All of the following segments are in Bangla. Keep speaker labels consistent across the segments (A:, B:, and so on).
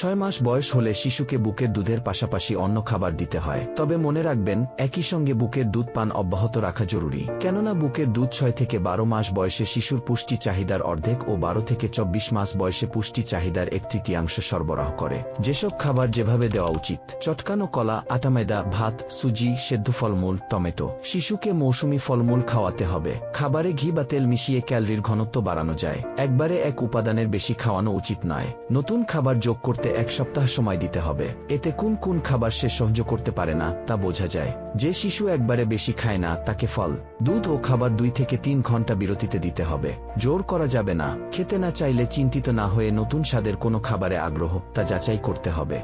A: 6 মাস বয়স হলে শিশুকে বুকের দুধের পাশাপাশি অন্য খাবার দিতে হয়, তবে মনে রাখবেন একই সঙ্গে বুকের দুধ পান অব্যাহত রাখা জরুরি, কেননা বুকের দুধ 6 থেকে 12 মাস বয়সে শিশুর পুষ্টি চাহিদার অর্ধেক ও 12 থেকে 24 মাস বয়সে পুষ্টি চাহিদার 1/3 সরবরাহ করে। যেসব খাবার যেভাবে দেওয়া উচিত: চটকানো কলা, আটা, ময়দা, ভাত, সুজি, সেদ্ধ ফলমূল, টমেটো। শিশুকে মৌসুমী ফলমূল খাওয়াতে হবে। খাবারে ঘি বা তেল মিশিয়ে ক্যালোরির ঘনত্ব বাড়ানো যায়, একবারে এক উপাদানের বেশি খাওয়ানো উচিত নয়। নতুন খাবার যোগ করতে 1 সপ্তাহ সময় দিতে হবে, এতে কোন কোন খাবার সে সহ্য করতে পারে না তা বোঝা যায়। যে শিশু একবারে বেশি খায় না তাকে ফল, দুধ ও খাবার 2 থেকে 3 ঘন্টা বিরতিতে দিতে হবে। জোর করা যাবে না। খেতে না চাইলে চিন্তিত না হয়ে নতুন স্বাদের কোনো খাবারে আগ্রহ তা যাচাই করতে হবে।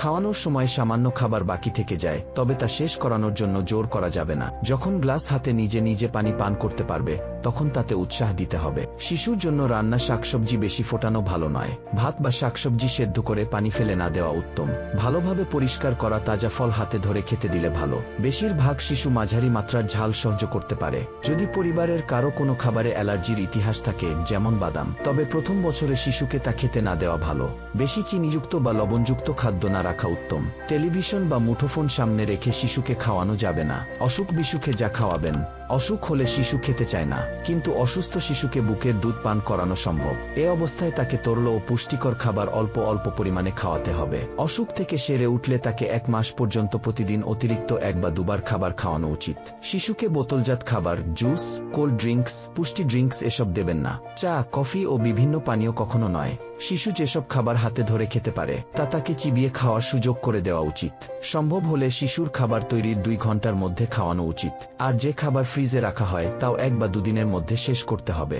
A: খাওয়ানোর সময় সামান্য খাবার বাকি থেকে যায়, তবে তা শেষ করানোর জন্য জোর করা যাবে না। যখন গ্লাস হাতে নিজে নিজে পানি পান করতে পারবে তখন তাতে উৎসাহ দিতে হবে। শিশুর জন্য রান্না শাকসবজি বেশি ফোটানো ভালো নয়। ভাত বা শাকসবজি সেদ্ধ করে পানি ফেলে না দেওয়া উত্তম। ভালোভাবে পরিষ্কার করা তাজা ফল হাতে ধরে খেতে দিলে ভালো। বেশিরভাগ শিশু মাঝারি মাত্রার ঝাল সহ্য করতে পারে। যদি পরিবারের কারো কোনো খাবারে অ্যালার্জির ইতিহাস থাকে, যেমন বাদাম, তবে প্রথম বছরে শিশুকে তা খেতে না দেওয়া ভালো। বেশি চিনিযুক্ত বা লবণযুক্ত খাদ্য না রাখা উত্তম। টেলিভিশন বা মুঠোফোন সামনে রেখে শিশুকে খাওয়ানো যাবে না। অসুখ বিসুখে যা খাওয়াবেন। অসুখ হলে শিশু খেতে চায় না, কিন্তু অসুস্থ শিশুকে বুকের দুধ পান করানো সম্ভব। এ অবস্থায় তাকে তরল ও পুষ্টিকর খাবার অল্প অল্প পরিমাণে খাওয়াতে হবে। অসুখ থেকে সেরে উঠলে তাকে 1 মাস পর্যন্ত প্রতিদিন অতিরিক্ত 1 বা 2 বার খাবার খাওয়ানো উচিত। শিশুকে বোতলজাত খাবার, জুস, কোল্ড ড্রিঙ্কস, পুষ্টি ড্রিঙ্কস এসব দেবেন না। চা, কফি ও বিভিন্ন পানীয় কখনো নয়। শিশু যেসব খাবার হাতে ধরে খেতে পারে তা তাকে চিবিয়ে খাওয়ার সুযোগ করে দেওয়া উচিত। সম্ভব হলে শিশুর খাবার তৈরির 2 ঘন্টার মধ্যে খাওয়ানো উচিত, আর যে খাবার ফ্রিজে রাখা হয় তাও 1 বা 2 দিনের মধ্যে শেষ করতে হবে।